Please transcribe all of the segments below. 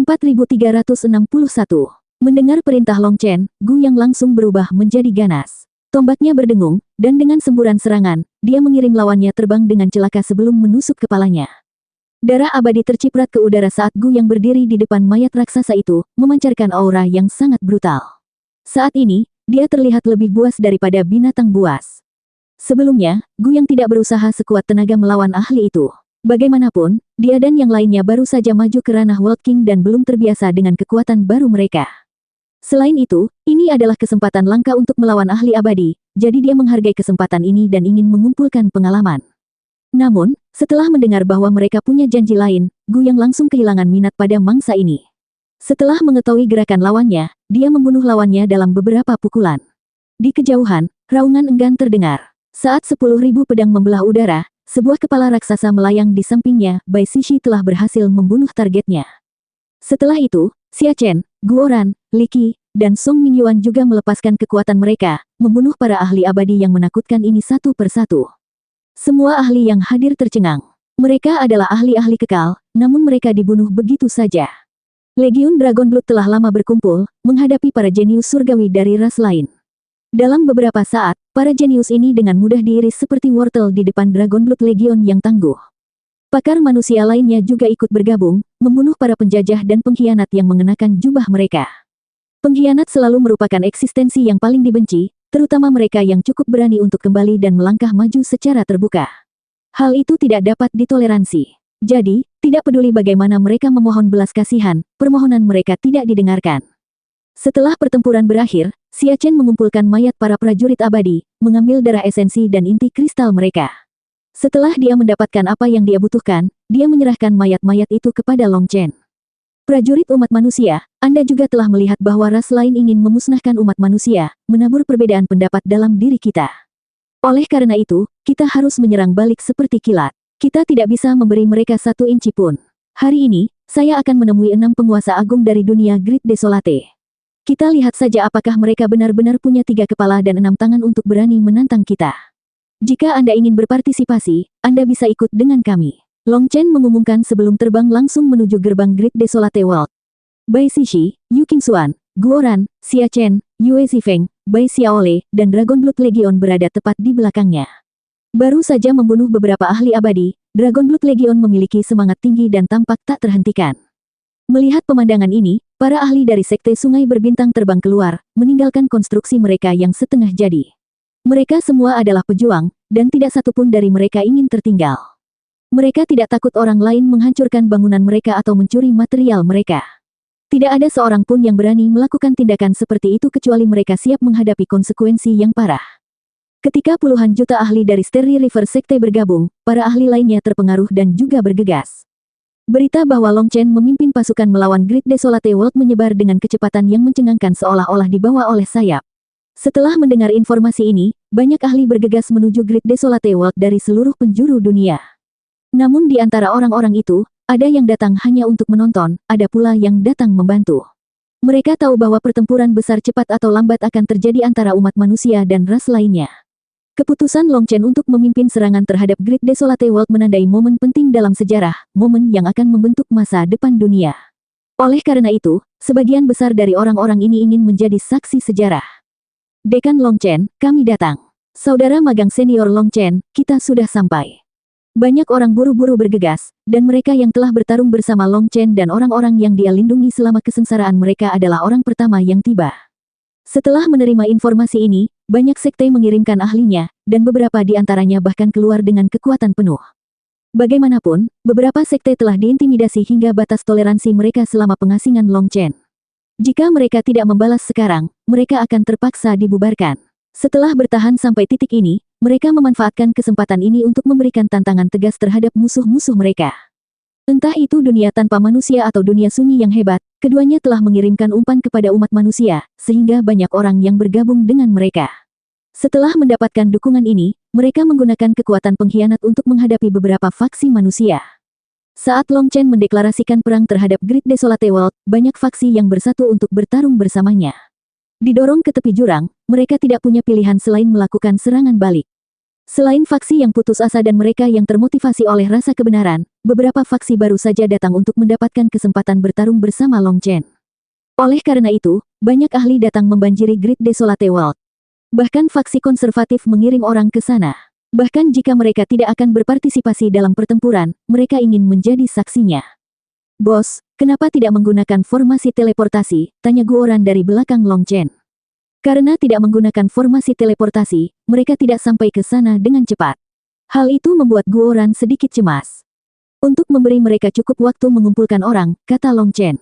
4361. Mendengar perintah Long Chen, Gu Yang langsung berubah menjadi ganas. Tombaknya berdengung, dan dengan semburan serangan, dia mengirim lawannya terbang dengan celaka sebelum menusuk kepalanya. Darah abadi terciprat ke udara saat Gu Yang berdiri di depan mayat raksasa itu, memancarkan aura yang sangat brutal. Saat ini, dia terlihat lebih buas daripada binatang buas. Sebelumnya, Gu Yang tidak berusaha sekuat tenaga melawan ahli itu. Bagaimanapun, dia dan yang lainnya baru saja maju ke ranah World King dan belum terbiasa dengan kekuatan baru mereka. Selain itu, ini adalah kesempatan langka untuk melawan ahli abadi, jadi dia menghargai kesempatan ini dan ingin mengumpulkan pengalaman. Namun, setelah mendengar bahwa mereka punya janji lain, Gu Yang langsung kehilangan minat pada mangsa ini. Setelah mengetahui gerakan lawannya, dia membunuh lawannya dalam beberapa pukulan. Di kejauhan, raungan enggan terdengar. Saat 10.000 pedang membelah udara, sebuah kepala raksasa melayang di sampingnya, Bai Shishi telah berhasil membunuh targetnya. Setelah itu, Xia Chen, Guoran, Li Qi, dan Song Mingyuan juga melepaskan kekuatan mereka, membunuh para ahli abadi yang menakutkan ini satu persatu. Semua ahli yang hadir tercengang. Mereka adalah ahli-ahli kekal, namun mereka dibunuh begitu saja. Legiun Dragonblood telah lama berkumpul, menghadapi para jenius surgawi dari ras lain. Dalam beberapa saat, para jenius ini dengan mudah diiris seperti wortel di depan Dragonblood Legion yang tangguh. Pakar manusia lainnya juga ikut bergabung, membunuh para penjajah dan pengkhianat yang mengenakan jubah mereka. Pengkhianat selalu merupakan eksistensi yang paling dibenci, terutama mereka yang cukup berani untuk kembali dan melangkah maju secara terbuka. Hal itu tidak dapat ditoleransi. Jadi, tidak peduli bagaimana mereka memohon belas kasihan, permohonan mereka tidak didengarkan. Setelah pertempuran berakhir, Xia Chen mengumpulkan mayat para prajurit abadi, mengambil darah esensi dan inti kristal mereka. Setelah dia mendapatkan apa yang dia butuhkan, dia menyerahkan mayat-mayat itu kepada Long Chen. Prajurit umat manusia, Anda juga telah melihat bahwa ras lain ingin memusnahkan umat manusia, menabur perbedaan pendapat dalam diri kita. Oleh karena itu, kita harus menyerang balik seperti kilat. Kita tidak bisa memberi mereka 1 inci pun. Hari ini, saya akan menemui 6 penguasa agung dari dunia Great Desolate. Kita lihat saja apakah mereka benar-benar punya 3 kepala dan 6 tangan untuk berani menantang kita. Jika Anda ingin berpartisipasi, Anda bisa ikut dengan kami. Long Chen mengumumkan sebelum terbang langsung menuju gerbang Great Desolate World. Bai Shishi, Yu Qingxuan, Guoran, Xia Chen, Yue Zifeng, Bai Xiaole, dan Dragonblood Legion berada tepat di belakangnya. Baru saja membunuh beberapa ahli abadi, Dragonblood Legion memiliki semangat tinggi dan tampak tak terhentikan. Melihat pemandangan ini, para ahli dari Sekte Sungai Berbintang terbang keluar, meninggalkan konstruksi mereka yang setengah jadi. Mereka semua adalah pejuang, dan tidak satupun dari mereka ingin tertinggal. Mereka tidak takut orang lain menghancurkan bangunan mereka atau mencuri material mereka. Tidak ada seorang pun yang berani melakukan tindakan seperti itu kecuali mereka siap menghadapi konsekuensi yang parah. Ketika puluhan juta ahli dari Starry River Sekte bergabung, para ahli lainnya terpengaruh dan juga bergegas. Berita bahwa Long Chen memimpin pasukan melawan Great Desolate World menyebar dengan kecepatan yang mencengangkan seolah-olah dibawa oleh sayap. Setelah mendengar informasi ini, banyak ahli bergegas menuju Great Desolate World dari seluruh penjuru dunia. Namun di antara orang-orang itu, ada yang datang hanya untuk menonton, ada pula yang datang membantu. Mereka tahu bahwa pertempuran besar cepat atau lambat akan terjadi antara umat manusia dan ras lainnya. Keputusan Long Chen untuk memimpin serangan terhadap Great Desolate World menandai momen penting dalam sejarah, momen yang akan membentuk masa depan dunia. Oleh karena itu, sebagian besar dari orang-orang ini ingin menjadi saksi sejarah. Dekan Long Chen, kami datang. Saudara magang senior Long Chen, kita sudah sampai. Banyak orang buru-buru bergegas, dan mereka yang telah bertarung bersama Long Chen dan orang-orang yang dia lindungi selama kesengsaraan mereka adalah orang pertama yang tiba. Setelah menerima informasi ini, banyak sekte mengirimkan ahlinya, dan beberapa di antaranya bahkan keluar dengan kekuatan penuh. Bagaimanapun, beberapa sekte telah diintimidasi hingga batas toleransi mereka selama pengasingan Long Chen. Jika mereka tidak membalas sekarang, mereka akan terpaksa dibubarkan. Setelah bertahan sampai titik ini, mereka memanfaatkan kesempatan ini untuk memberikan tantangan tegas terhadap musuh-musuh mereka. Entah itu dunia tanpa manusia atau dunia sunyi yang hebat, keduanya telah mengirimkan umpan kepada umat manusia, sehingga banyak orang yang bergabung dengan mereka. Setelah mendapatkan dukungan ini, mereka menggunakan kekuatan pengkhianat untuk menghadapi beberapa faksi manusia. Saat Long Chen mendeklarasikan perang terhadap Great Desolate World, banyak faksi yang bersatu untuk bertarung bersamanya. Didorong ke tepi jurang, mereka tidak punya pilihan selain melakukan serangan balik. Selain faksi yang putus asa dan mereka yang termotivasi oleh rasa kebenaran, beberapa faksi baru saja datang untuk mendapatkan kesempatan bertarung bersama Long Chen. Oleh karena itu, banyak ahli datang membanjiri Great Desolate World. Bahkan faksi konservatif mengirim orang ke sana. Bahkan jika mereka tidak akan berpartisipasi dalam pertempuran, mereka ingin menjadi saksinya. Bos, kenapa tidak menggunakan formasi teleportasi? Tanya Guoran dari belakang Long Chen. Karena tidak menggunakan formasi teleportasi, mereka tidak sampai ke sana dengan cepat. Hal itu membuat Guoran sedikit cemas. Untuk memberi mereka cukup waktu mengumpulkan orang, kata Long Chen.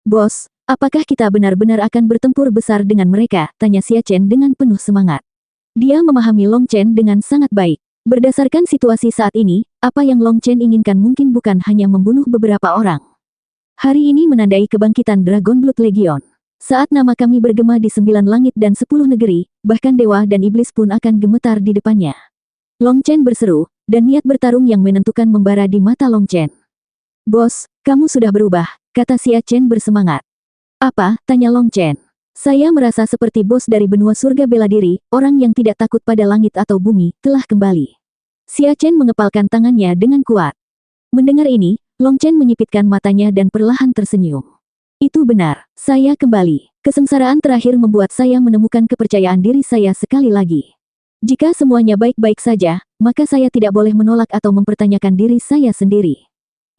Bos, apakah kita benar-benar akan bertempur besar dengan mereka? Tanya Xia Chen dengan penuh semangat. Dia memahami Long Chen dengan sangat baik. Berdasarkan situasi saat ini, apa yang Long Chen inginkan mungkin bukan hanya membunuh beberapa orang. Hari ini menandai kebangkitan Dragon Blood Legion. Saat nama kami bergema di 9 langit dan 10 negeri, bahkan dewa dan iblis pun akan gemetar di depannya. Long Chen berseru, dan niat bertarung yang menentukan membara di mata Long Chen. Bos, kamu sudah berubah, kata Xia Chen bersemangat. Apa? Tanya Long Chen. Saya merasa seperti bos dari benua surga bela diri, orang yang tidak takut pada langit atau bumi, telah kembali. Xia Chen mengepalkan tangannya dengan kuat. Mendengar ini, Long Chen menyipitkan matanya dan perlahan tersenyum. Itu benar, saya kembali. Kesengsaraan terakhir membuat saya menemukan kepercayaan diri saya sekali lagi. Jika semuanya baik-baik saja, maka saya tidak boleh menolak atau mempertanyakan diri saya sendiri.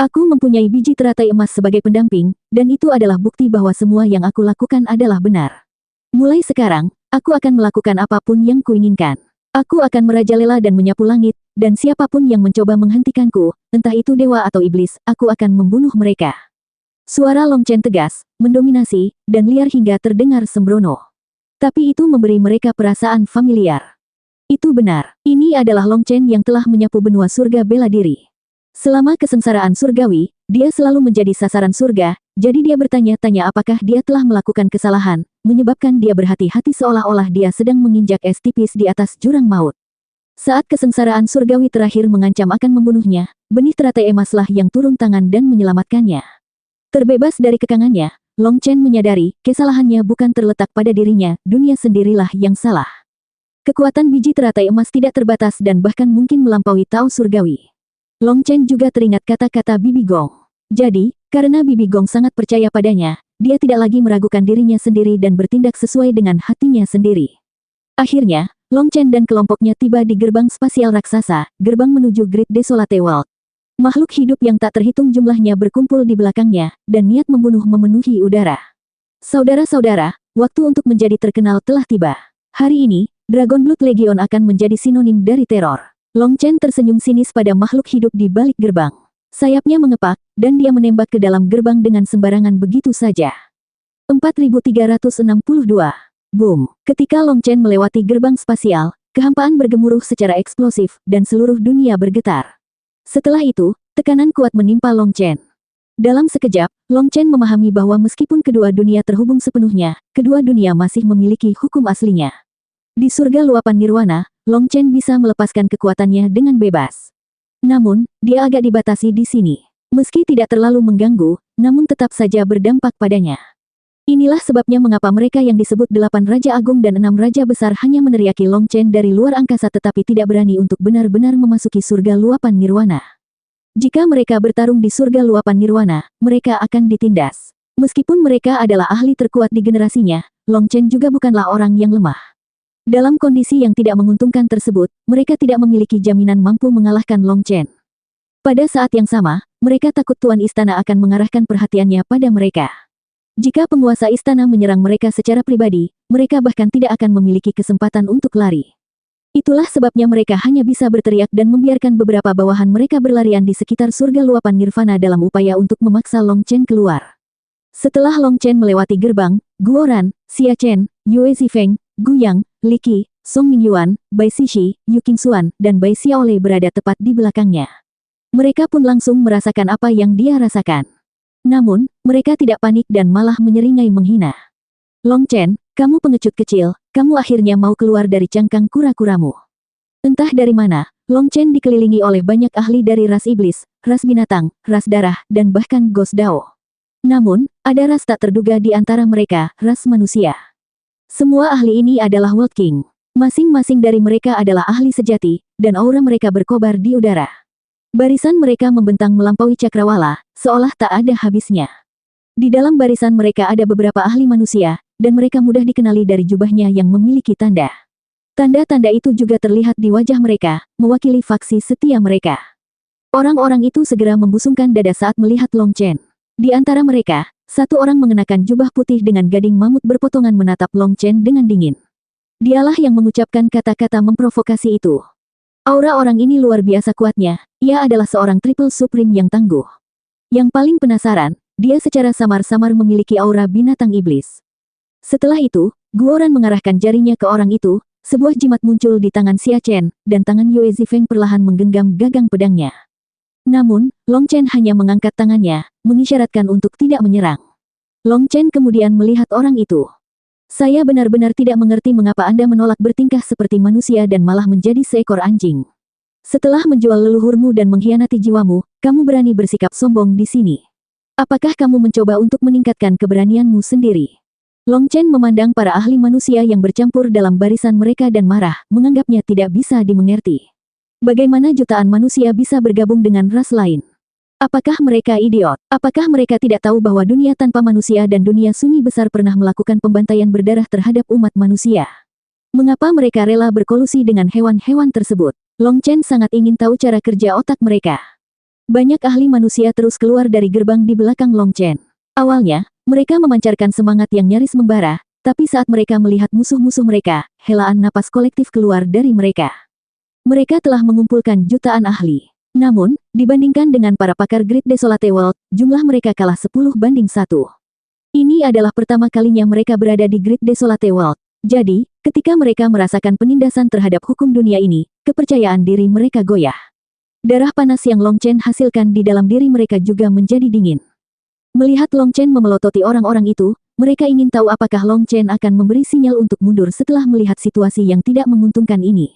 Aku mempunyai biji teratai emas sebagai pendamping, dan itu adalah bukti bahwa semua yang aku lakukan adalah benar. Mulai sekarang, aku akan melakukan apapun yang kuinginkan. Aku akan merajalela dan menyapu langit, dan siapapun yang mencoba menghentikanku, entah itu dewa atau iblis, aku akan membunuh mereka. Suara Long Chen tegas, mendominasi, dan liar hingga terdengar sembrono. Tapi itu memberi mereka perasaan familiar. Itu benar, ini adalah Long Chen yang telah menyapu benua surga bela diri. Selama kesengsaraan surgawi, dia selalu menjadi sasaran surga, jadi dia bertanya-tanya apakah dia telah melakukan kesalahan, menyebabkan dia berhati-hati seolah-olah dia sedang menginjak es tipis di atas jurang maut. Saat kesengsaraan surgawi terakhir mengancam akan membunuhnya, benih teratai emaslah yang turun tangan dan menyelamatkannya. Terbebas dari kekangannya, Long Chen menyadari, kesalahannya bukan terletak pada dirinya, dunia sendirilah yang salah. Kekuatan biji teratai emas tidak terbatas dan bahkan mungkin melampaui Tao surgawi. Long Chen juga teringat kata-kata Bibi Gong. Jadi, karena Bibi Gong sangat percaya padanya, dia tidak lagi meragukan dirinya sendiri dan bertindak sesuai dengan hatinya sendiri. Akhirnya, Long Chen dan kelompoknya tiba di gerbang spasial raksasa, gerbang menuju Great Desolate World. Makhluk hidup yang tak terhitung jumlahnya berkumpul di belakangnya, dan niat membunuh memenuhi udara. Saudara-saudara, waktu untuk menjadi terkenal telah tiba. Hari ini, Dragon Blood Legion akan menjadi sinonim dari teror. Long Chen tersenyum sinis pada makhluk hidup di balik gerbang. Sayapnya mengepak, dan dia menembak ke dalam gerbang dengan sembarangan begitu saja. 4362. Boom. Ketika Long Chen melewati gerbang spasial, kehampaan bergemuruh secara eksplosif, dan seluruh dunia bergetar. Setelah itu, tekanan kuat menimpa Long Chen. Dalam sekejap, Long Chen memahami bahwa meskipun kedua dunia terhubung sepenuhnya, kedua dunia masih memiliki hukum aslinya. Di surga luapan nirwana, Long Chen bisa melepaskan kekuatannya dengan bebas. Namun, dia agak dibatasi di sini. Meski tidak terlalu mengganggu, namun tetap saja berdampak padanya. Inilah sebabnya mengapa mereka yang disebut 8 Raja Agung dan 6 Raja Besar hanya meneriaki Long Chen dari luar angkasa tetapi tidak berani untuk benar-benar memasuki surga luapan nirwana. Jika mereka bertarung di surga luapan nirwana, mereka akan ditindas. Meskipun mereka adalah ahli terkuat di generasinya, Long Chen juga bukanlah orang yang lemah. Dalam kondisi yang tidak menguntungkan tersebut, mereka tidak memiliki jaminan mampu mengalahkan Long Chen. Pada saat yang sama, mereka takut Tuan Istana akan mengarahkan perhatiannya pada mereka. Jika penguasa istana menyerang mereka secara pribadi, mereka bahkan tidak akan memiliki kesempatan untuk lari. Itulah sebabnya mereka hanya bisa berteriak dan membiarkan beberapa bawahan mereka berlarian di sekitar surga luapan nirvana dalam upaya untuk memaksa Long Chen keluar. Setelah Long Chen melewati gerbang, Guoran, Xia Chen, Yue Zifeng, Gu Yang, Li Qi, Song Mingyuan, Bai Xixi, Yu Qingxuan, dan Bai Xiaolei berada tepat di belakangnya. Mereka pun langsung merasakan apa yang dia rasakan. Namun, mereka tidak panik dan malah menyeringai menghina. Long Chen, kamu pengecut kecil, kamu akhirnya mau keluar dari cangkang kura-kuramu. Entah dari mana, Long Chen dikelilingi oleh banyak ahli dari ras iblis, ras binatang, ras darah, dan bahkan Ghost Dao. Namun, ada ras tak terduga di antara mereka, ras manusia. Semua ahli ini adalah World King. Masing-masing dari mereka adalah ahli sejati, dan aura mereka berkobar di udara. Barisan mereka membentang melampaui cakrawala, seolah tak ada habisnya. Di dalam barisan mereka ada beberapa ahli manusia, dan mereka mudah dikenali dari jubahnya yang memiliki tanda. Tanda-tanda itu juga terlihat di wajah mereka, mewakili faksi setia mereka. Orang-orang itu segera membusungkan dada saat melihat Long Chen. Di antara mereka, satu orang mengenakan jubah putih dengan gading mamut berpotongan menatap Long Chen dengan dingin. Dialah yang mengucapkan kata-kata memprovokasi itu. Aura orang ini luar biasa kuatnya, ia adalah seorang triple supreme yang tangguh. Yang paling penasaran, dia secara samar-samar memiliki aura binatang iblis. Setelah itu, Guoran mengarahkan jarinya ke orang itu, sebuah jimat muncul di tangan Xia Chen, dan tangan Yue Zifeng perlahan menggenggam gagang pedangnya. Namun, Long Chen hanya mengangkat tangannya, mengisyaratkan untuk tidak menyerang. Long Chen kemudian melihat orang itu. Saya benar-benar tidak mengerti mengapa Anda menolak bertingkah seperti manusia dan malah menjadi seekor anjing. Setelah menjual leluhurmu dan mengkhianati jiwamu, kamu berani bersikap sombong di sini. Apakah kamu mencoba untuk meningkatkan keberanianmu sendiri? Long Chen memandang para ahli manusia yang bercampur dalam barisan mereka dan marah, menganggapnya tidak bisa dimengerti. Bagaimana jutaan manusia bisa bergabung dengan ras lain? Apakah mereka idiot? Apakah mereka tidak tahu bahwa dunia tanpa manusia dan dunia sunyi besar pernah melakukan pembantaian berdarah terhadap umat manusia? Mengapa mereka rela berkolusi dengan hewan-hewan tersebut? Long Chen sangat ingin tahu cara kerja otak mereka. Banyak ahli manusia terus keluar dari gerbang di belakang Long Chen. Awalnya, mereka memancarkan semangat yang nyaris membara, tapi saat mereka melihat musuh-musuh mereka, helaan napas kolektif keluar dari mereka. Mereka telah mengumpulkan jutaan ahli. Namun, dibandingkan dengan para pakar Great Desolate World, jumlah mereka kalah 10-1. Ini adalah pertama kalinya mereka berada di Great Desolate World. Jadi, ketika mereka merasakan penindasan terhadap hukum dunia ini, kepercayaan diri mereka goyah. Darah panas yang Long Chen hasilkan di dalam diri mereka juga menjadi dingin. Melihat Long Chen memelototi orang-orang itu, mereka ingin tahu apakah Long Chen akan memberi sinyal untuk mundur setelah melihat situasi yang tidak menguntungkan ini.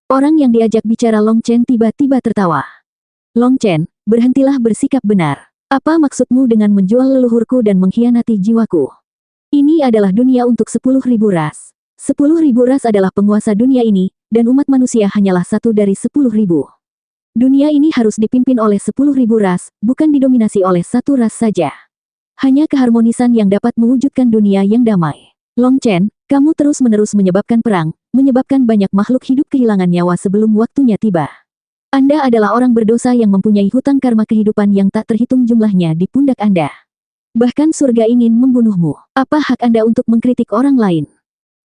Orang yang diajak bicara Long Chen tiba-tiba tertawa. Long Chen, berhentilah bersikap benar. Apa maksudmu dengan menjual leluhurku dan mengkhianati jiwaku? Ini adalah dunia untuk 10.000 ras. 10.000 ras adalah penguasa dunia ini, dan umat manusia hanyalah satu dari 10.000. Dunia ini harus dipimpin oleh 10.000 ras, bukan didominasi oleh satu ras saja. Hanya keharmonisan yang dapat mewujudkan dunia yang damai. Long Chen, kamu terus-menerus menyebabkan perang, menyebabkan banyak makhluk hidup kehilangan nyawa sebelum waktunya tiba. Anda adalah orang berdosa yang mempunyai hutang karma kehidupan yang tak terhitung jumlahnya di pundak Anda. Bahkan surga ingin membunuhmu. Apa hak Anda untuk mengkritik orang lain?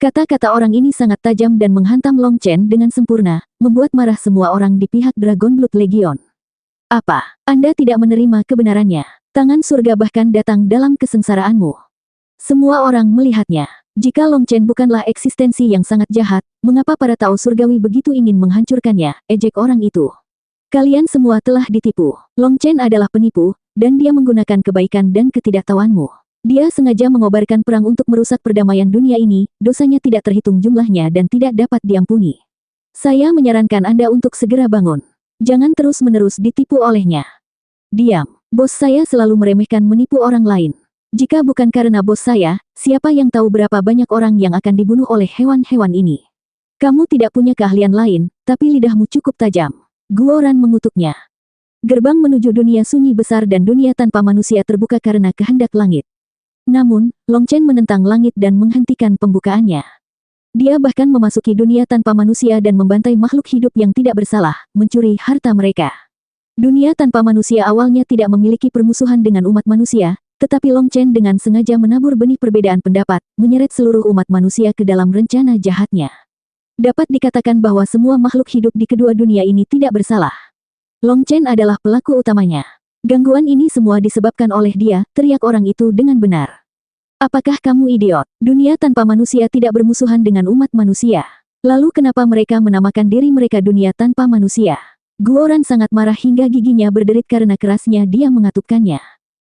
Kata-kata orang ini sangat tajam dan menghantam Long Chen dengan sempurna, membuat marah semua orang di pihak Dragon Blood Legion. Apa? Anda tidak menerima kebenarannya? Tangan surga bahkan datang dalam kesengsaraanmu. Semua orang melihatnya. Jika Long Chen bukanlah eksistensi yang sangat jahat, mengapa para Tao surgawi begitu ingin menghancurkannya, ejek orang itu. Kalian semua telah ditipu. Long Chen adalah penipu, dan dia menggunakan kebaikan dan ketidaktahuanmu. Dia sengaja mengobarkan perang untuk merusak perdamaian dunia ini, dosanya tidak terhitung jumlahnya dan tidak dapat diampuni. Saya menyarankan Anda untuk segera bangun. Jangan terus-menerus ditipu olehnya. Diam. Bos saya selalu meremehkan menipu orang lain. Jika bukan karena bos saya, siapa yang tahu berapa banyak orang yang akan dibunuh oleh hewan-hewan ini? Kamu tidak punya keahlian lain, tapi lidahmu cukup tajam. Guoran mengutuknya. Gerbang menuju dunia sunyi besar dan dunia tanpa manusia terbuka karena kehendak langit. Namun, Long Chen menentang langit dan menghentikan pembukaannya. Dia bahkan memasuki dunia tanpa manusia dan membantai makhluk hidup yang tidak bersalah, mencuri harta mereka. Dunia tanpa manusia awalnya tidak memiliki permusuhan dengan umat manusia, tetapi Long Chen dengan sengaja menabur benih perbedaan pendapat, menyeret seluruh umat manusia ke dalam rencana jahatnya. Dapat dikatakan bahwa semua makhluk hidup di kedua dunia ini tidak bersalah. Long Chen adalah pelaku utamanya. Gangguan ini semua disebabkan oleh dia, teriak orang itu dengan benar. Apakah kamu idiot? Dunia tanpa manusia tidak bermusuhan dengan umat manusia. Lalu kenapa mereka menamakan diri mereka dunia tanpa manusia? Guoran sangat marah hingga giginya berderit karena kerasnya dia mengatupkannya.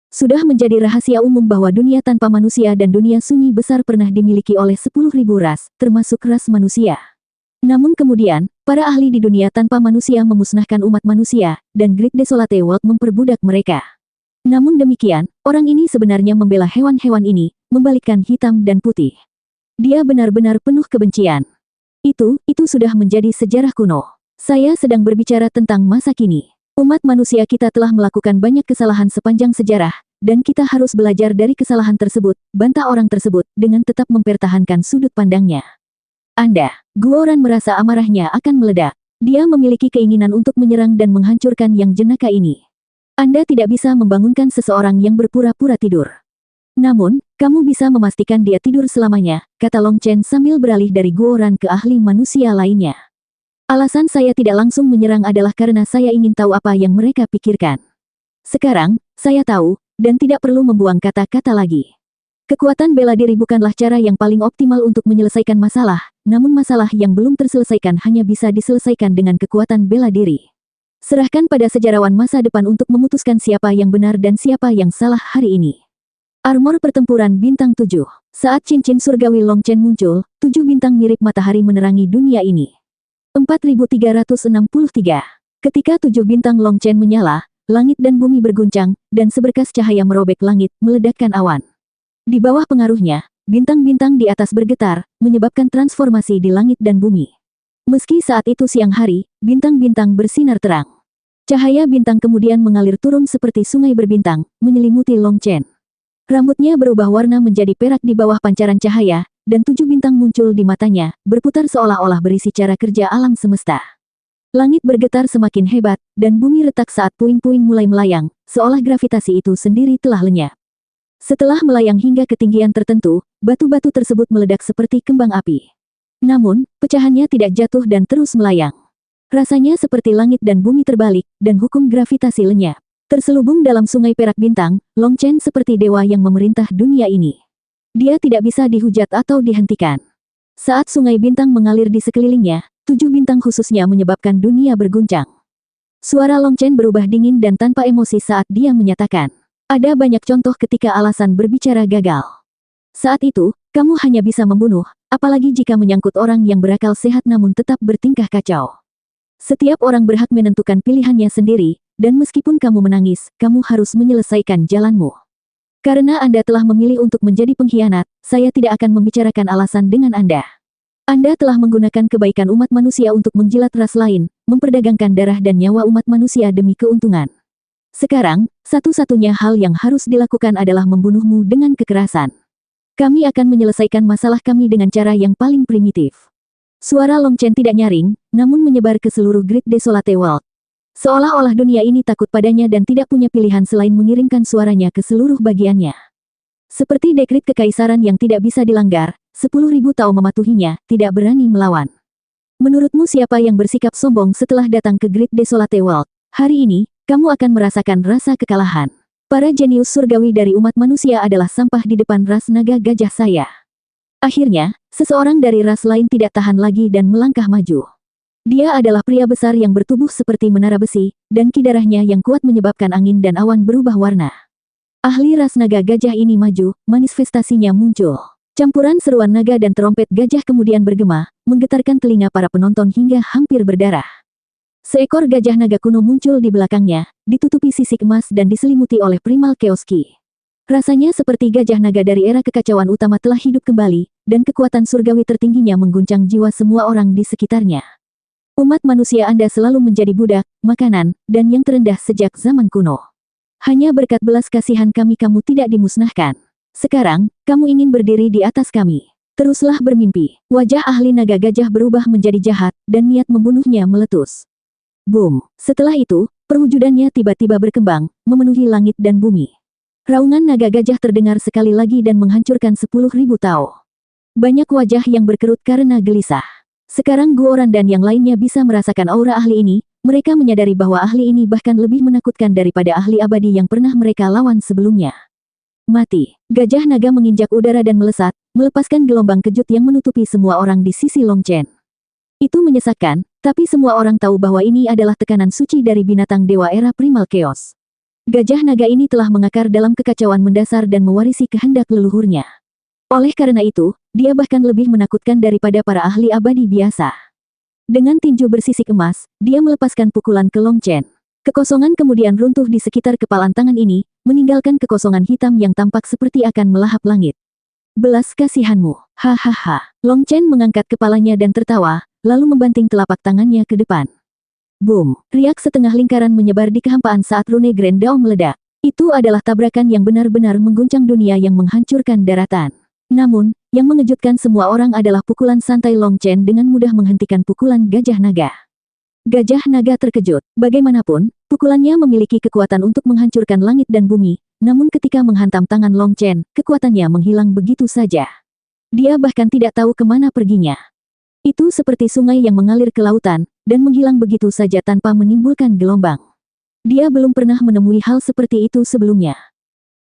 Sudah menjadi rahasia umum bahwa dunia tanpa manusia dan dunia sunyi besar pernah dimiliki oleh 10.000 ras, termasuk ras manusia. Namun kemudian, para ahli di dunia tanpa manusia memusnahkan umat manusia, dan Great Desolate World memperbudak mereka. Namun demikian, orang ini sebenarnya membela hewan-hewan ini, membalikkan hitam dan putih. Dia benar-benar penuh kebencian. Itu sudah menjadi sejarah kuno. Saya sedang berbicara tentang masa kini. Umat manusia kita telah melakukan banyak kesalahan sepanjang sejarah, dan kita harus belajar dari kesalahan tersebut, bantah orang tersebut, dengan tetap mempertahankan sudut pandangnya. Guoran merasa amarahnya akan meledak. Dia memiliki keinginan untuk menyerang dan menghancurkan yang jenaka ini. Anda tidak bisa membangunkan seseorang yang berpura-pura tidur. Namun, kamu bisa memastikan dia tidur selamanya, kata Long Chen sambil beralih dari Guoran ke ahli manusia lainnya. Alasan saya tidak langsung menyerang adalah karena saya ingin tahu apa yang mereka pikirkan. Sekarang, saya tahu, dan tidak perlu membuang kata-kata lagi. Kekuatan bela diri bukanlah cara yang paling optimal untuk menyelesaikan masalah, namun masalah yang belum terselesaikan hanya bisa diselesaikan dengan kekuatan bela diri. Serahkan pada sejarawan masa depan untuk memutuskan siapa yang benar dan siapa yang salah hari ini. Armor pertempuran bintang 7. Saat cincin surgawi Long Chen muncul, 7 bintang mirip matahari menerangi dunia ini. 4363. Ketika 7 bintang Long Chen menyala, langit dan bumi berguncang, dan seberkas cahaya merobek langit, meledakkan awan. Di bawah pengaruhnya, bintang-bintang di atas bergetar, menyebabkan transformasi di langit dan bumi. Meski saat itu siang hari, bintang-bintang bersinar terang. Cahaya bintang kemudian mengalir turun seperti sungai berbintang, menyelimuti Long Chen. Rambutnya berubah warna menjadi perak di bawah pancaran cahaya, dan 7 bintang muncul di matanya, berputar seolah-olah berisi cara kerja alam semesta. Langit bergetar semakin hebat, dan bumi retak saat puing-puing mulai melayang, seolah gravitasi itu sendiri telah lenyap. Setelah melayang hingga ketinggian tertentu, batu-batu tersebut meledak seperti kembang api. Namun, pecahannya tidak jatuh dan terus melayang. Rasanya seperti langit dan bumi terbalik, dan hukum gravitasi lenyap. Terselubung dalam sungai perak bintang, Long Chen seperti dewa yang memerintah dunia ini. Dia tidak bisa dihujat atau dihentikan. Saat sungai bintang mengalir di sekelilingnya, 7 bintang khususnya menyebabkan dunia berguncang. Suara Long Chen berubah dingin dan tanpa emosi saat dia menyatakan, ada banyak contoh ketika alasan berbicara gagal. Saat itu, kamu hanya bisa membunuh, apalagi jika menyangkut orang yang berakal sehat namun tetap bertingkah kacau. Setiap orang berhak menentukan pilihannya sendiri, dan meskipun kamu menangis, kamu harus menyelesaikan jalanmu. Karena Anda telah memilih untuk menjadi pengkhianat, saya tidak akan membicarakan alasan dengan Anda. Anda telah menggunakan kebaikan umat manusia untuk menjilat ras lain, memperdagangkan darah dan nyawa umat manusia demi keuntungan. Sekarang, satu-satunya hal yang harus dilakukan adalah membunuhmu dengan kekerasan. Kami akan menyelesaikan masalah kami dengan cara yang paling primitif. Suara Long Chen tidak nyaring, namun menyebar ke seluruh Great Desolate World. Seolah-olah dunia ini takut padanya dan tidak punya pilihan selain mengirimkan suaranya ke seluruh bagiannya. Seperti dekrit kekaisaran yang tidak bisa dilanggar, 10.000 Tao mematuhinya, tidak berani melawan. Menurutmu siapa yang bersikap sombong setelah datang ke Great Desolate World? Hari ini, kamu akan merasakan rasa kekalahan. Para jenius surgawi dari umat manusia adalah sampah di depan ras naga gajah saya. Akhirnya, seseorang dari ras lain tidak tahan lagi dan melangkah maju. Dia adalah pria besar yang bertubuh seperti menara besi, dan kidarahnya yang kuat menyebabkan angin dan awan berubah warna. Ahli ras naga gajah ini maju, manifestasinya muncul. Campuran seruan naga dan trompet gajah kemudian bergema, menggetarkan telinga para penonton hingga hampir berdarah. Seekor gajah naga kuno muncul di belakangnya, ditutupi sisik emas dan diselimuti oleh primal Keoski. Rasanya seperti gajah naga dari era kekacauan utama telah hidup kembali, dan kekuatan surgawi tertingginya mengguncang jiwa semua orang di sekitarnya. Umat manusia Anda selalu menjadi budak, makanan, dan yang terendah sejak zaman kuno. Hanya berkat belas kasihan kami kamu tidak dimusnahkan. Sekarang, kamu ingin berdiri di atas kami. Teruslah bermimpi. Wajah ahli naga gajah berubah menjadi jahat, dan niat membunuhnya meletus. Boom! Setelah itu, perwujudannya tiba-tiba berkembang, memenuhi langit dan bumi. Raungan naga gajah terdengar sekali lagi dan menghancurkan 10.000 Tao. Banyak wajah yang berkerut karena gelisah. Sekarang Guoran dan yang lainnya bisa merasakan aura ahli ini, mereka menyadari bahwa ahli ini bahkan lebih menakutkan daripada ahli abadi yang pernah mereka lawan sebelumnya. Mati. Gajah naga menginjak udara dan melesat, melepaskan gelombang kejut yang menutupi semua orang di sisi Long Chen. Itu menyesakkan, tapi semua orang tahu bahwa ini adalah tekanan suci dari binatang dewa era primal chaos. Gajah naga ini telah mengakar dalam kekacauan mendasar dan mewarisi kehendak leluhurnya. Oleh karena itu, dia bahkan lebih menakutkan daripada para ahli abadi biasa. Dengan tinju bersisik emas, dia melepaskan pukulan ke Long Chen. Kekosongan kemudian runtuh di sekitar kepalan tangan ini, meninggalkan kekosongan hitam yang tampak seperti akan melahap langit. Belas kasihanmu. Hahaha. Long Chen mengangkat kepalanya dan tertawa, lalu membanting telapak tangannya ke depan. Boom! Riak setengah lingkaran menyebar di kehampaan saat rune Grand Dao meledak. Itu adalah tabrakan yang benar-benar mengguncang dunia yang menghancurkan daratan. Namun, yang mengejutkan semua orang adalah pukulan santai Long Chen dengan mudah menghentikan pukulan Gajah Naga. Gajah Naga terkejut. Bagaimanapun, pukulannya memiliki kekuatan untuk menghancurkan langit dan bumi, namun ketika menghantam tangan Long Chen, kekuatannya menghilang begitu saja. Dia bahkan tidak tahu kemana perginya. Itu seperti sungai yang mengalir ke lautan, dan menghilang begitu saja tanpa menimbulkan gelombang. Dia belum pernah menemui hal seperti itu sebelumnya.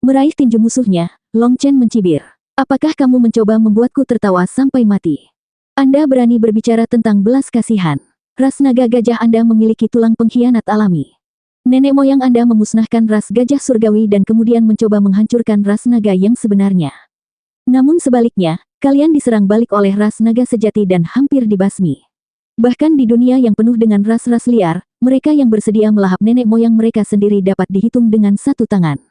Meraih tinju musuhnya, Long Chen mencibir. Apakah kamu mencoba membuatku tertawa sampai mati? Anda berani berbicara tentang belas kasihan. Ras naga gajah Anda memiliki tulang pengkhianat alami. Nenek moyang Anda memusnahkan ras gajah surgawi dan kemudian mencoba menghancurkan ras naga yang sebenarnya. Namun sebaliknya, kalian diserang balik oleh ras naga sejati dan hampir dibasmi. Bahkan di dunia yang penuh dengan ras-ras liar, mereka yang bersedia melahap nenek moyang mereka sendiri dapat dihitung dengan satu tangan.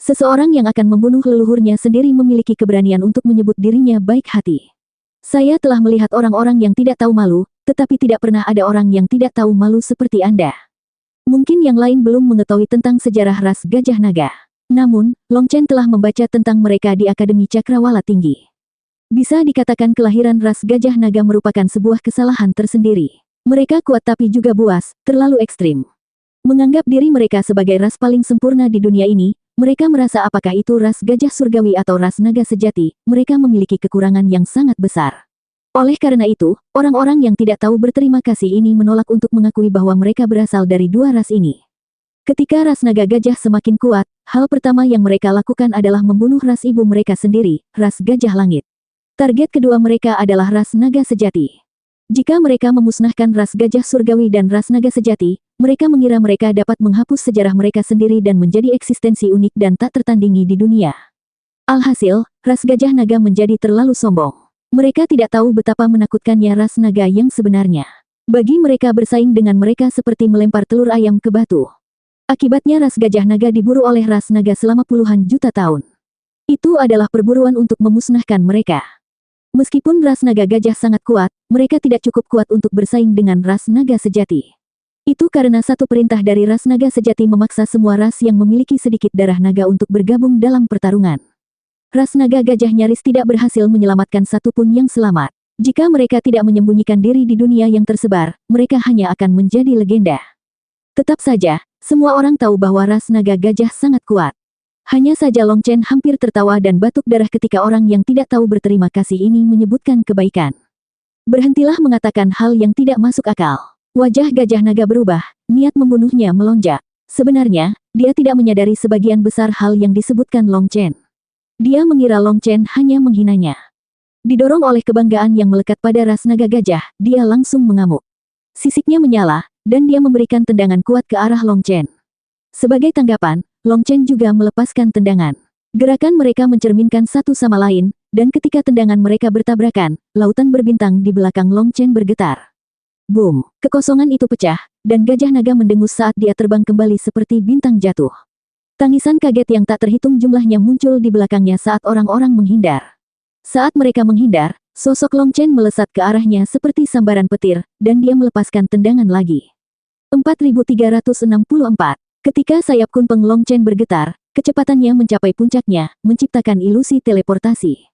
Seseorang yang akan membunuh leluhurnya sendiri memiliki keberanian untuk menyebut dirinya baik hati. Saya telah melihat orang-orang yang tidak tahu malu, tetapi tidak pernah ada orang yang tidak tahu malu seperti Anda. Mungkin yang lain belum mengetahui tentang sejarah ras gajah naga. Namun, Long Chen telah membaca tentang mereka di Akademi Cakrawala Tinggi. Bisa dikatakan kelahiran ras gajah naga merupakan sebuah kesalahan tersendiri. Mereka kuat tapi juga buas, terlalu ekstrim. Menganggap diri mereka sebagai ras paling sempurna di dunia ini, mereka merasa apakah itu ras gajah surgawi atau ras naga sejati, mereka memiliki kekurangan yang sangat besar. Oleh karena itu, orang-orang yang tidak tahu berterima kasih ini menolak untuk mengakui bahwa mereka berasal dari dua ras ini. Ketika ras naga gajah semakin kuat, hal pertama yang mereka lakukan adalah membunuh ras ibu mereka sendiri, ras gajah langit. Target kedua mereka adalah ras naga sejati. Jika mereka memusnahkan ras gajah surgawi dan ras naga sejati, mereka mengira mereka dapat menghapus sejarah mereka sendiri dan menjadi eksistensi unik dan tak tertandingi di dunia. Alhasil, ras gajah naga menjadi terlalu sombong. Mereka tidak tahu betapa menakutkannya ras naga yang sebenarnya. Bagi mereka bersaing dengan mereka seperti melempar telur ayam ke batu. Akibatnya ras gajah naga diburu oleh ras naga selama puluhan juta tahun. Itu adalah perburuan untuk memusnahkan mereka. Meskipun ras naga gajah sangat kuat, mereka tidak cukup kuat untuk bersaing dengan ras naga sejati. Itu karena satu perintah dari ras naga sejati memaksa semua ras yang memiliki sedikit darah naga untuk bergabung dalam pertarungan. Ras naga gajah nyaris tidak berhasil menyelamatkan satupun yang selamat. Jika mereka tidak menyembunyikan diri di dunia yang tersebar, mereka hanya akan menjadi legenda. Tetap saja, semua orang tahu bahwa ras naga gajah sangat kuat. Hanya saja Long Chen hampir tertawa dan batuk darah ketika orang yang tidak tahu berterima kasih ini menyebutkan kebaikan. Berhentilah mengatakan hal yang tidak masuk akal. Wajah gajah naga berubah, niat membunuhnya melonjak. Sebenarnya, dia tidak menyadari sebagian besar hal yang disebutkan Long Chen. Dia mengira Long Chen hanya menghinanya. Didorong oleh kebanggaan yang melekat pada ras naga gajah, dia langsung mengamuk. Sisiknya menyala, dan dia memberikan tendangan kuat ke arah Long Chen. Sebagai tanggapan, Long Chen juga melepaskan tendangan. Gerakan mereka mencerminkan satu sama lain, dan ketika tendangan mereka bertabrakan, lautan berbintang di belakang Long Chen bergetar. Boom! Kekosongan itu pecah, dan gajah naga mendengus saat dia terbang kembali seperti bintang jatuh. Tangisan kaget yang tak terhitung jumlahnya muncul di belakangnya saat orang-orang menghindar. Saat mereka menghindar, sosok Long Chen melesat ke arahnya seperti sambaran petir, dan dia melepaskan tendangan lagi. 4364. Ketika sayap kunpeng Long Chen bergetar, kecepatannya mencapai puncaknya, menciptakan ilusi teleportasi.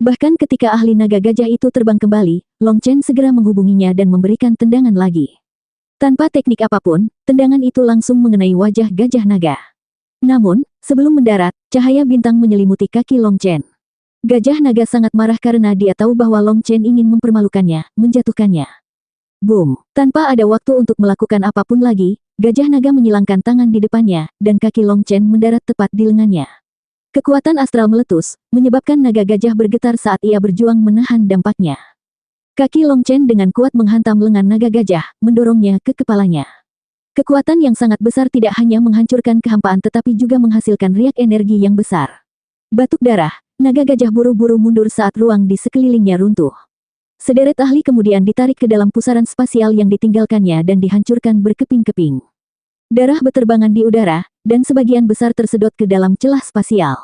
Bahkan ketika ahli naga gajah itu terbang kembali, Long Chen segera menghubunginya dan memberikan tendangan lagi. Tanpa teknik apapun, tendangan itu langsung mengenai wajah gajah naga. Namun, sebelum mendarat, cahaya bintang menyelimuti kaki Long Chen. Gajah naga sangat marah karena dia tahu bahwa Long Chen ingin mempermalukannya, menjatuhkannya. Boom! Tanpa ada waktu untuk melakukan apapun lagi, gajah naga menyilangkan tangan di depannya, dan kaki Long Chen mendarat tepat di lengannya. Kekuatan astral meletus, menyebabkan naga gajah bergetar saat ia berjuang menahan dampaknya. Kaki Long Chen dengan kuat menghantam lengan naga gajah, mendorongnya ke kepalanya. Kekuatan yang sangat besar tidak hanya menghancurkan kehampaan tetapi juga menghasilkan riak energi yang besar. Batuk darah, naga gajah buru-buru mundur saat ruang di sekelilingnya runtuh. Sederet ahli kemudian ditarik ke dalam pusaran spasial yang ditinggalkannya dan dihancurkan berkeping-keping. Darah beterbangan di udara, dan sebagian besar tersedot ke dalam celah spasial.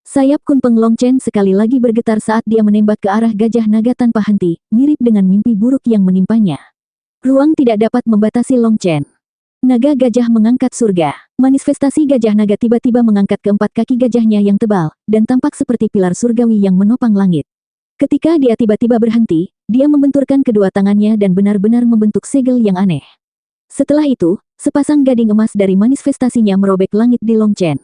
Sayap Kunpeng Long Chen sekali lagi bergetar saat dia menembak ke arah gajah naga tanpa henti, mirip dengan mimpi buruk yang menimpanya. Ruang tidak dapat membatasi Long Chen. Naga gajah mengangkat surga. Manifestasi gajah naga tiba-tiba mengangkat keempat kaki gajahnya yang tebal, dan tampak seperti pilar surgawi yang menopang langit. Ketika dia tiba-tiba berhenti, dia membenturkan kedua tangannya dan benar-benar membentuk segel yang aneh. Setelah itu, sepasang gading emas dari manifestasinya merobek langit di Long Chen.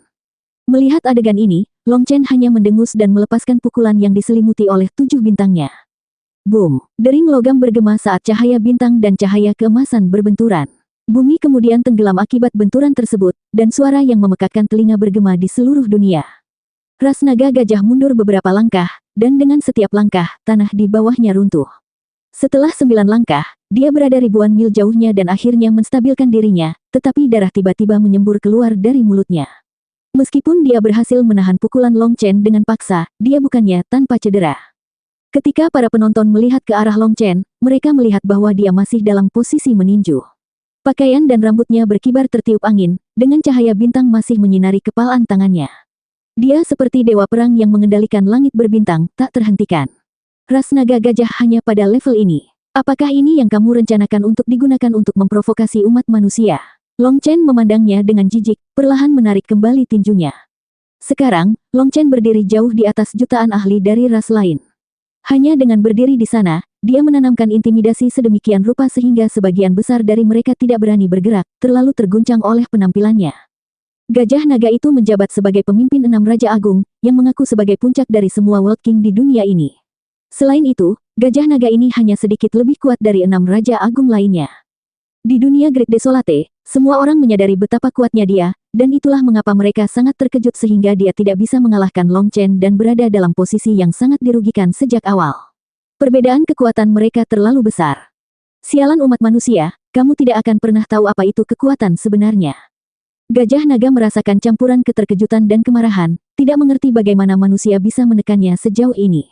Melihat adegan ini, Long Chen hanya mendengus dan melepaskan pukulan yang diselimuti oleh 7 bintangnya. Boom! Dering logam bergema saat cahaya bintang dan cahaya keemasan berbenturan. Bumi kemudian tenggelam akibat benturan tersebut, dan suara yang memekakkan telinga bergema di seluruh dunia. Ras naga gajah mundur beberapa langkah, dan dengan setiap langkah, tanah di bawahnya runtuh. Setelah 9 langkah, dia berada ribuan mil jauhnya dan akhirnya menstabilkan dirinya, tetapi darah tiba-tiba menyembur keluar dari mulutnya. Meskipun dia berhasil menahan pukulan Long Chen dengan paksa, dia bukannya tanpa cedera. Ketika para penonton melihat ke arah Long Chen, mereka melihat bahwa dia masih dalam posisi meninju. Pakaian dan rambutnya berkibar tertiup angin, dengan cahaya bintang masih menyinari kepalan tangannya. Dia seperti dewa perang yang mengendalikan langit berbintang, tak terhentikan. Ras naga gajah hanya pada level ini. Apakah ini yang kamu rencanakan untuk digunakan untuk memprovokasi umat manusia? Long Chen memandangnya dengan jijik, perlahan menarik kembali tinjunya. Sekarang, Long Chen berdiri jauh di atas jutaan ahli dari ras lain. Hanya dengan berdiri di sana, dia menanamkan intimidasi sedemikian rupa sehingga sebagian besar dari mereka tidak berani bergerak, terlalu terguncang oleh penampilannya. Gajah naga itu menjabat sebagai pemimpin 6 Raja Agung, yang mengaku sebagai puncak dari semua World King di dunia ini. Selain itu, gajah naga ini hanya sedikit lebih kuat dari 6 Raja Agung lainnya. Di dunia Great Desolate, semua orang menyadari betapa kuatnya dia, dan itulah mengapa mereka sangat terkejut sehingga dia tidak bisa mengalahkan Long Chen dan berada dalam posisi yang sangat dirugikan sejak awal. Perbedaan kekuatan mereka terlalu besar. Sialan umat manusia, kamu tidak akan pernah tahu apa itu kekuatan sebenarnya. Gajah naga merasakan campuran keterkejutan dan kemarahan, tidak mengerti bagaimana manusia bisa menekannya sejauh ini.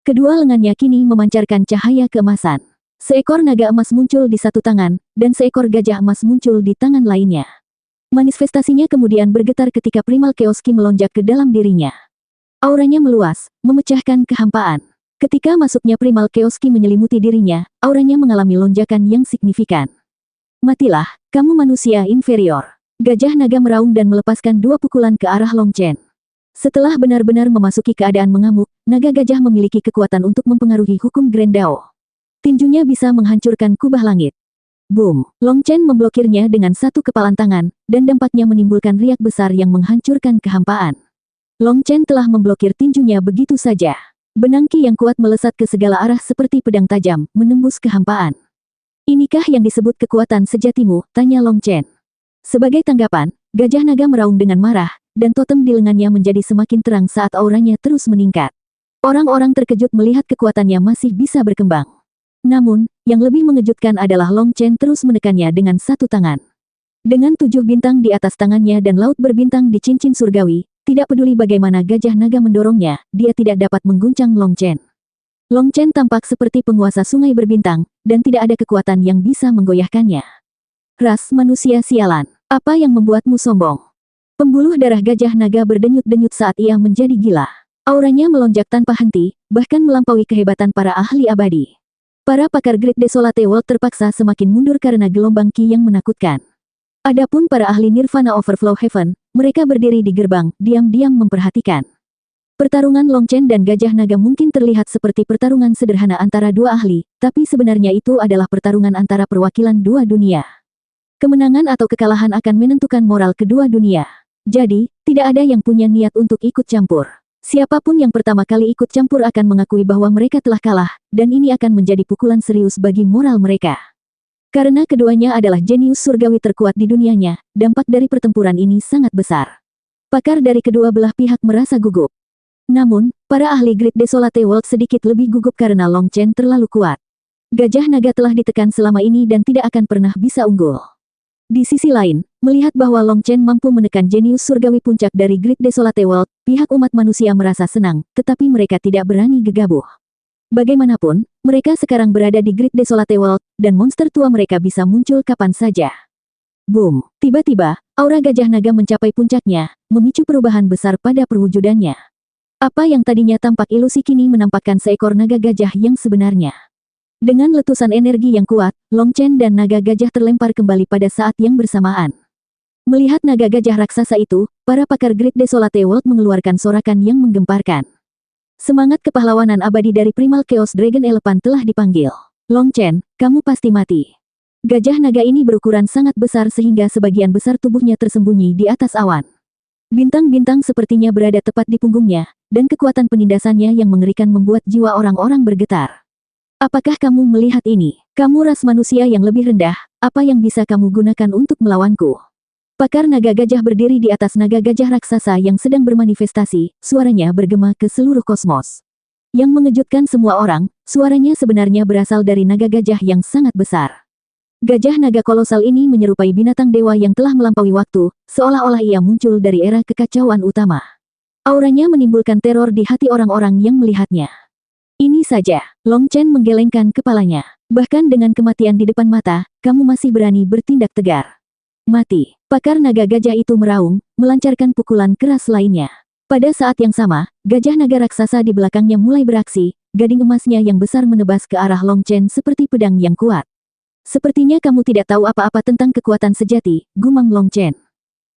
Kedua lengannya kini memancarkan cahaya keemasan. Seekor naga emas muncul di satu tangan, dan seekor gajah emas muncul di tangan lainnya. Manifestasinya kemudian bergetar ketika primal Chaos Ki melonjak ke dalam dirinya. Auranya meluas, memecahkan kehampaan. Ketika masuknya primal Chaos Ki menyelimuti dirinya, auranya mengalami lonjakan yang signifikan. Matilah, kamu manusia inferior. Gajah naga meraung dan melepaskan 2 pukulan ke arah Long Chen. Setelah benar-benar memasuki keadaan mengamuk, naga gajah memiliki kekuatan untuk mempengaruhi hukum Grand Dao. Tinjunya bisa menghancurkan kubah langit. Boom! Long Chen memblokirnya dengan satu kepalan tangan, dan dampaknya menimbulkan riak besar yang menghancurkan kehampaan. Long Chen telah memblokir tinjunya begitu saja. Benang Qi yang kuat melesat ke segala arah seperti pedang tajam, menembus kehampaan. Inikah yang disebut kekuatan sejatimu? Tanya Long Chen. Sebagai tanggapan, gajah naga meraung dengan marah, dan totem di lengannya menjadi semakin terang saat auranya terus meningkat. Orang-orang terkejut melihat kekuatannya masih bisa berkembang. Namun, yang lebih mengejutkan adalah Long Chen terus menekannya dengan satu tangan. Dengan 7 bintang di atas tangannya dan laut berbintang di cincin surgawi, tidak peduli bagaimana gajah naga mendorongnya, dia tidak dapat mengguncang Long Chen. Long Chen tampak seperti penguasa sungai berbintang, dan tidak ada kekuatan yang bisa menggoyahkannya. Ras manusia sialan, apa yang membuatmu sombong? Pembuluh darah gajah naga berdenyut-denyut saat ia menjadi gila. Auranya melonjak tanpa henti, bahkan melampaui kehebatan para ahli abadi. Para pakar Great Desolate World terpaksa semakin mundur karena gelombang Qi yang menakutkan. Adapun para ahli Nirvana Overflow Heaven, mereka berdiri di gerbang, diam-diam memperhatikan. Pertarungan Long Chen dan gajah naga mungkin terlihat seperti pertarungan sederhana antara 2 ahli, tapi sebenarnya itu adalah pertarungan antara perwakilan 2 dunia. Kemenangan atau kekalahan akan menentukan moral kedua dunia. Jadi, tidak ada yang punya niat untuk ikut campur. Siapapun yang pertama kali ikut campur akan mengakui bahwa mereka telah kalah, dan ini akan menjadi pukulan serius bagi moral mereka. Karena keduanya adalah jenius surgawi terkuat di dunianya, dampak dari pertempuran ini sangat besar. Pakar dari kedua belah pihak merasa gugup. Namun, para ahli Great Desolate World sedikit lebih gugup karena Long Chen terlalu kuat. Gajah naga telah ditekan selama ini dan tidak akan pernah bisa unggul. Di sisi lain, melihat bahwa Long Chen mampu menekan jenius surgawi puncak dari Great Desolate World, pihak umat manusia merasa senang, tetapi mereka tidak berani gegabah. Bagaimanapun, mereka sekarang berada di Great Desolate World, dan monster tua mereka bisa muncul kapan saja. Boom! Tiba-tiba, aura gajah naga mencapai puncaknya, memicu perubahan besar pada perwujudannya. Apa yang tadinya tampak ilusi kini menampakkan seekor naga gajah yang sebenarnya. Dengan letusan energi yang kuat, Long Chen dan naga gajah terlempar kembali pada saat yang bersamaan. Melihat naga gajah raksasa itu, para pakar Great Desolate World mengeluarkan sorakan yang menggemparkan. Semangat kepahlawanan abadi dari Primal Chaos Dragon Elephant telah dipanggil. Long Chen, kamu pasti mati. Gajah naga ini berukuran sangat besar sehingga sebagian besar tubuhnya tersembunyi di atas awan. Bintang-bintang sepertinya berada tepat di punggungnya, dan kekuatan penindasannya yang mengerikan membuat jiwa orang-orang bergetar. Apakah kamu melihat ini? Kamu ras manusia yang lebih rendah, apa yang bisa kamu gunakan untuk melawanku? Pakar naga gajah berdiri di atas naga gajah raksasa yang sedang bermanifestasi, suaranya bergema ke seluruh kosmos. Yang mengejutkan semua orang, suaranya sebenarnya berasal dari naga gajah yang sangat besar. Gajah naga kolosal ini menyerupai binatang dewa yang telah melampaui waktu, seolah-olah ia muncul dari era kekacauan utama. Auranya menimbulkan teror di hati orang-orang yang melihatnya. Ini saja, Long Chen menggelengkan kepalanya. Bahkan dengan kematian di depan mata, kamu masih berani bertindak tegar. Mati, pakar naga gajah itu meraung, melancarkan pukulan keras lainnya. Pada saat yang sama, gajah naga raksasa di belakangnya mulai beraksi, gading emasnya yang besar menebas ke arah Long Chen seperti pedang yang kuat. Sepertinya kamu tidak tahu apa-apa tentang kekuatan sejati, gumam Long Chen.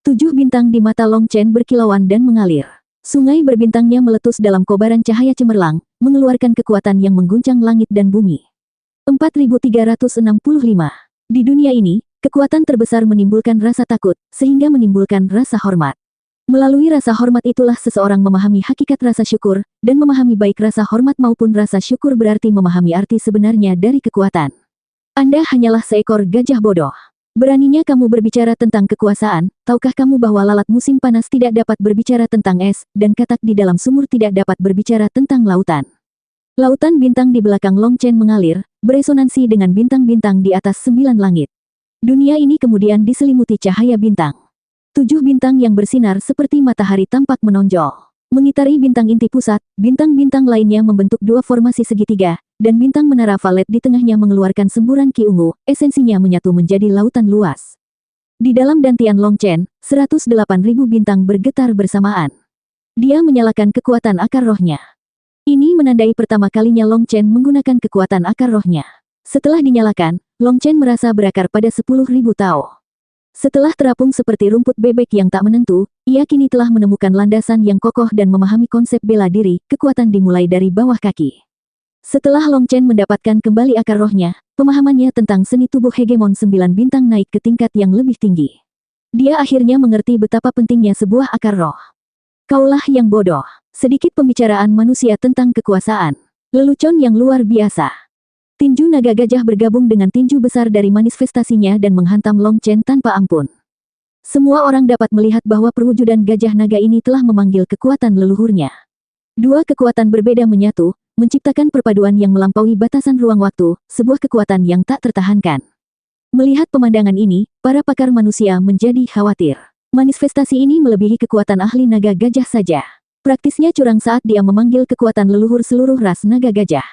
7 bintang di mata Long Chen berkilauan dan mengalir. Sungai berbintangnya meletus dalam kobaran cahaya cemerlang, mengeluarkan kekuatan yang mengguncang langit dan bumi. 4365. Di dunia ini, kekuatan terbesar menimbulkan rasa takut, sehingga menimbulkan rasa hormat. Melalui rasa hormat itulah seseorang memahami hakikat rasa syukur, dan memahami baik rasa hormat maupun rasa syukur berarti memahami arti sebenarnya dari kekuatan. Anda hanyalah seekor gajah bodoh. Beraninya kamu berbicara tentang kekuasaan, tahukah kamu bahwa lalat musim panas tidak dapat berbicara tentang es, dan katak di dalam sumur tidak dapat berbicara tentang lautan. Lautan bintang di belakang Long Chen mengalir, beresonansi dengan bintang-bintang di atas 9 langit. Dunia ini kemudian diselimuti cahaya bintang. 7 bintang yang bersinar seperti matahari tampak menonjol. Mengitari bintang inti pusat, bintang-bintang lainnya membentuk 2 formasi segitiga, dan bintang menara valet di tengahnya mengeluarkan semburan ki ungu, esensinya menyatu menjadi lautan luas. Di dalam dantian Long Chen, 108.000 bintang bergetar bersamaan. Dia menyalakan kekuatan akar rohnya. Ini menandai pertama kalinya Long Chen menggunakan kekuatan akar rohnya. Setelah dinyalakan, Long Chen merasa berakar pada 10.000 Tao. Setelah terapung seperti rumput bebek yang tak menentu, ia kini telah menemukan landasan yang kokoh dan memahami konsep bela diri, kekuatan dimulai dari bawah kaki. Setelah Long Chen mendapatkan kembali akar rohnya, pemahamannya tentang seni tubuh hegemon 9 bintang naik ke tingkat yang lebih tinggi. Dia akhirnya mengerti betapa pentingnya sebuah akar roh. Kaulah yang bodoh. Sedikit pembicaraan manusia tentang kekuasaan. Lelucon yang luar biasa. Tinju naga gajah bergabung dengan tinju besar dari manifestasinya dan menghantam Long Chen tanpa ampun. Semua orang dapat melihat bahwa perwujudan gajah naga ini telah memanggil kekuatan leluhurnya. 2 kekuatan berbeda menyatu, menciptakan perpaduan yang melampaui batasan ruang waktu, sebuah kekuatan yang tak tertahankan. Melihat pemandangan ini, para pakar manusia menjadi khawatir. Manifestasi ini melebihi kekuatan ahli naga gajah saja. Praktisnya curang saat dia memanggil kekuatan leluhur seluruh ras naga gajah.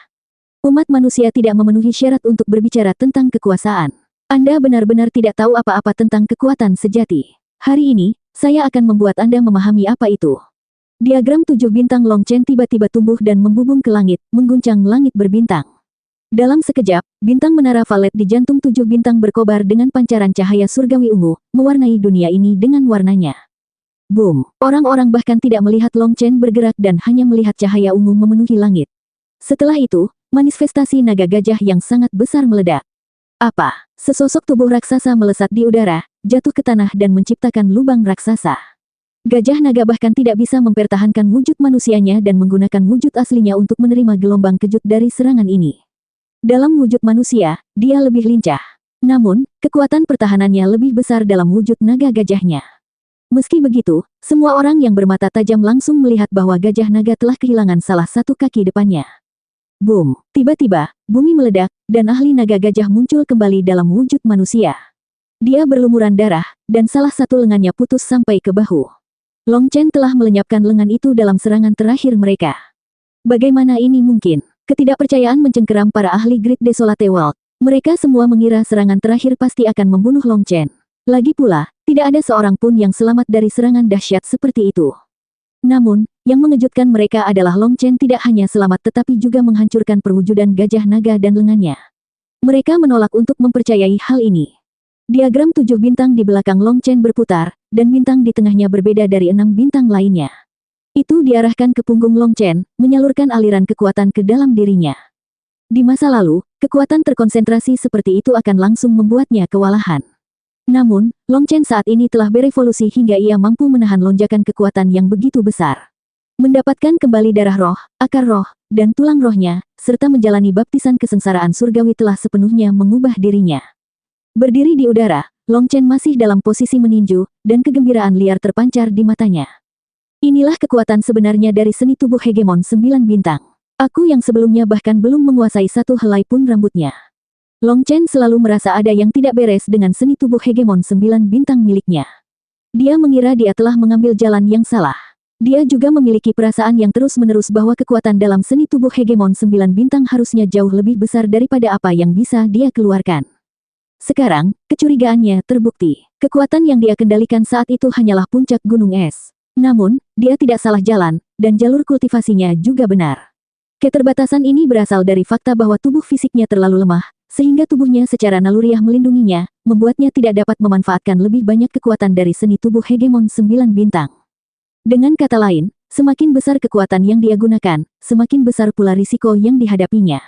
Umat manusia tidak memenuhi syarat untuk berbicara tentang kekuasaan. Anda benar-benar tidak tahu apa-apa tentang kekuatan sejati. Hari ini, saya akan membuat Anda memahami apa itu. Diagram 7 bintang Long Chen tiba-tiba tumbuh dan membubung ke langit, mengguncang langit berbintang. Dalam sekejap, bintang menara valet di jantung 7 bintang berkobar dengan pancaran cahaya surgawi ungu, mewarnai dunia ini dengan warnanya. Boom! Orang-orang bahkan tidak melihat Long Chen bergerak dan hanya melihat cahaya ungu memenuhi langit. Setelah itu, manifestasi naga gajah yang sangat besar meledak. Apa? Sesosok tubuh raksasa melesat di udara, jatuh ke tanah dan menciptakan lubang raksasa. Gajah naga bahkan tidak bisa mempertahankan wujud manusianya dan menggunakan wujud aslinya untuk menerima gelombang kejut dari serangan ini. Dalam wujud manusia, dia lebih lincah. Namun, kekuatan pertahanannya lebih besar dalam wujud naga gajahnya. Meski begitu, semua orang yang bermata tajam langsung melihat bahwa gajah naga telah kehilangan salah satu kaki depannya. Boom! Tiba-tiba, bumi meledak, dan ahli naga gajah muncul kembali dalam wujud manusia. Dia berlumuran darah, dan salah satu lengannya putus sampai ke bahu. Long Chen telah melenyapkan lengan itu dalam serangan terakhir mereka. Bagaimana ini mungkin? Ketidakpercayaan mencengkeram para ahli Great Desolate World. Mereka semua mengira serangan terakhir pasti akan membunuh Long Chen. Lagi pula, tidak ada seorang pun yang selamat dari serangan dahsyat seperti itu. Namun, Yang mengejutkan mereka adalah Long Chen tidak hanya selamat tetapi juga menghancurkan perwujudan gajah naga dan lengannya. Mereka menolak untuk mempercayai hal ini. Diagram 7 bintang di belakang Long Chen berputar, dan bintang di tengahnya berbeda dari 6 bintang lainnya. Itu diarahkan ke punggung Long Chen, menyalurkan aliran kekuatan ke dalam dirinya. Di masa lalu, kekuatan terkonsentrasi seperti itu akan langsung membuatnya kewalahan. Namun, Long Chen saat ini telah berevolusi hingga ia mampu menahan lonjakan kekuatan yang begitu besar. Mendapatkan kembali darah roh, akar roh, dan tulang rohnya, serta menjalani baptisan kesengsaraan surgawi telah sepenuhnya mengubah dirinya. Berdiri di udara, Long Chen masih dalam posisi meninju, dan kegembiraan liar terpancar di matanya. Inilah kekuatan sebenarnya dari seni tubuh hegemon 9 bintang. Aku yang sebelumnya bahkan belum menguasai satu helai pun rambutnya. Long Chen selalu merasa ada yang tidak beres dengan seni tubuh hegemon 9 bintang miliknya. Dia mengira dia telah mengambil jalan yang salah. Dia juga memiliki perasaan yang terus-menerus bahwa kekuatan dalam seni tubuh hegemon 9 bintang harusnya jauh lebih besar daripada apa yang bisa dia keluarkan. Sekarang, kecurigaannya terbukti. Kekuatan yang dia kendalikan saat itu hanyalah puncak gunung es. Namun, dia tidak salah jalan, dan jalur kultivasinya juga benar. Keterbatasan ini berasal dari fakta bahwa tubuh fisiknya terlalu lemah, sehingga tubuhnya secara naluriah melindunginya, membuatnya tidak dapat memanfaatkan lebih banyak kekuatan dari seni tubuh hegemon 9 bintang. Dengan kata lain, semakin besar kekuatan yang dia gunakan, semakin besar pula risiko yang dihadapinya.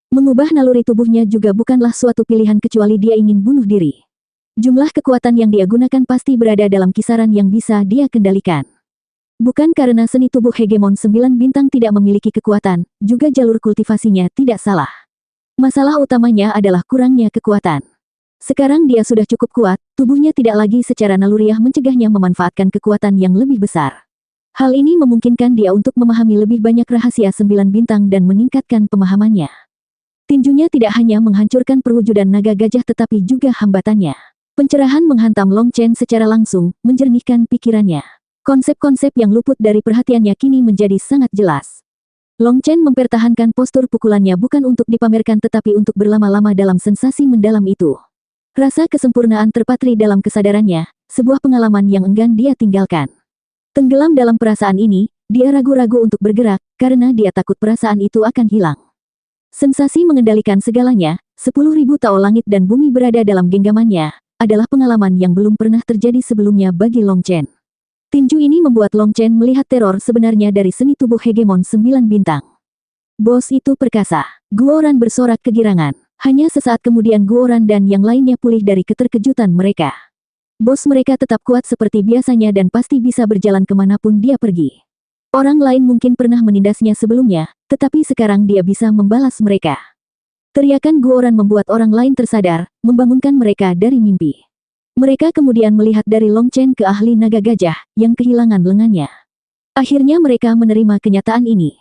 Mengubah naluri tubuhnya juga bukanlah suatu pilihan kecuali dia ingin bunuh diri. Jumlah kekuatan yang dia gunakan pasti berada dalam kisaran yang bisa dia kendalikan. Bukan karena seni tubuh hegemon 9 bintang tidak memiliki kekuatan, juga jalur kultivasinya tidak salah. Masalah utamanya adalah kurangnya kekuatan. Sekarang dia sudah cukup kuat, tubuhnya tidak lagi secara naluriah mencegahnya memanfaatkan kekuatan yang lebih besar. Hal ini memungkinkan dia untuk memahami lebih banyak rahasia 9 bintang dan meningkatkan pemahamannya. Tinjunya tidak hanya menghancurkan perwujudan naga gajah tetapi juga hambatannya. Pencerahan menghantam Long Chen secara langsung, menjernihkan pikirannya. Konsep-konsep yang luput dari perhatiannya kini menjadi sangat jelas. Long Chen mempertahankan postur pukulannya bukan untuk dipamerkan tetapi untuk berlama-lama dalam sensasi mendalam itu. Rasa kesempurnaan terpatri dalam kesadarannya, sebuah pengalaman yang enggan dia tinggalkan. Tenggelam dalam perasaan ini, dia ragu-ragu untuk bergerak, karena dia takut perasaan itu akan hilang. Sensasi mengendalikan segalanya, 10.000 tao langit dan bumi berada dalam genggamannya, adalah pengalaman yang belum pernah terjadi sebelumnya bagi Long Chen. Tinju ini membuat Long Chen melihat teror sebenarnya dari seni tubuh hegemon 9 bintang. Bos itu perkasa. Guoran bersorak kegirangan. Hanya sesaat kemudian Guoran dan yang lainnya pulih dari keterkejutan mereka. Bos mereka tetap kuat seperti biasanya dan pasti bisa berjalan kemanapun dia pergi. Orang lain mungkin pernah menindasnya sebelumnya, tetapi sekarang dia bisa membalas mereka. Teriakan Guoran membuat orang lain tersadar, membangunkan mereka dari mimpi. Mereka kemudian melihat dari Long Chen ke ahli naga gajah, yang kehilangan lengannya. Akhirnya mereka menerima kenyataan ini.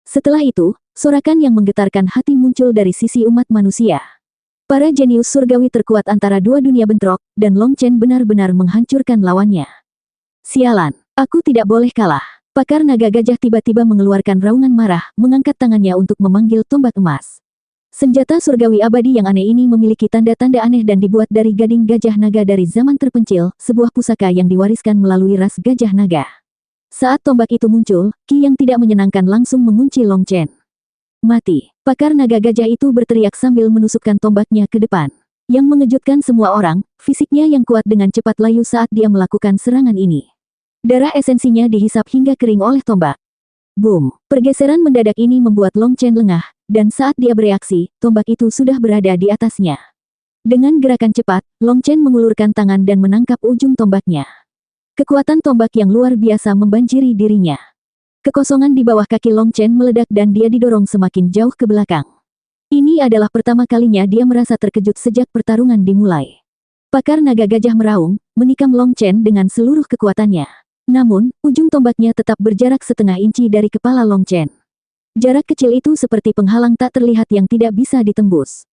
Setelah itu, sorakan yang menggetarkan hati muncul dari sisi umat manusia. Para jenius surgawi terkuat antara dua dunia bentrok, dan Long Chen benar-benar menghancurkan lawannya. Sialan, aku tidak boleh kalah. Pakar naga gajah tiba-tiba mengeluarkan raungan marah, mengangkat tangannya untuk memanggil tombak emas. Senjata surgawi abadi yang aneh ini memiliki tanda-tanda aneh dan dibuat dari gading gajah naga dari zaman terpencil, sebuah pusaka yang diwariskan melalui ras gajah naga. Saat tombak itu muncul, Ki yang tidak menyenangkan langsung mengunci Long Chen. Mati. Pakar naga gajah itu berteriak sambil menusukkan tombaknya ke depan. Yang mengejutkan semua orang, fisiknya yang kuat dengan cepat layu saat dia melakukan serangan ini. Darah esensinya dihisap hingga kering oleh tombak. Boom! Pergeseran mendadak ini membuat Long Chen lengah, dan saat dia bereaksi, tombak itu sudah berada di atasnya. Dengan gerakan cepat, Long Chen mengulurkan tangan dan menangkap ujung tombaknya. Kekuatan tombak yang luar biasa membanjiri dirinya. Kekosongan di bawah kaki Long Chen meledak dan dia didorong semakin jauh ke belakang. Ini adalah pertama kalinya dia merasa terkejut sejak pertarungan dimulai. Pakar naga gajah meraung, menikam Long Chen dengan seluruh kekuatannya. Namun, ujung tombaknya tetap berjarak setengah inci dari kepala Long Chen. Jarak kecil itu seperti penghalang tak terlihat yang tidak bisa ditembus.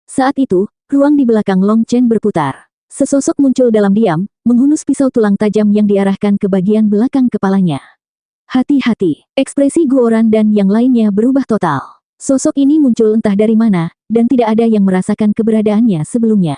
Saat itu, ruang di belakang Long Chen berputar. Sesosok muncul dalam diam, menghunus pisau tulang tajam yang diarahkan ke bagian belakang kepalanya. Hati-hati, ekspresi Guoran dan yang lainnya berubah total. Sosok ini muncul entah dari mana, dan tidak ada yang merasakan keberadaannya sebelumnya.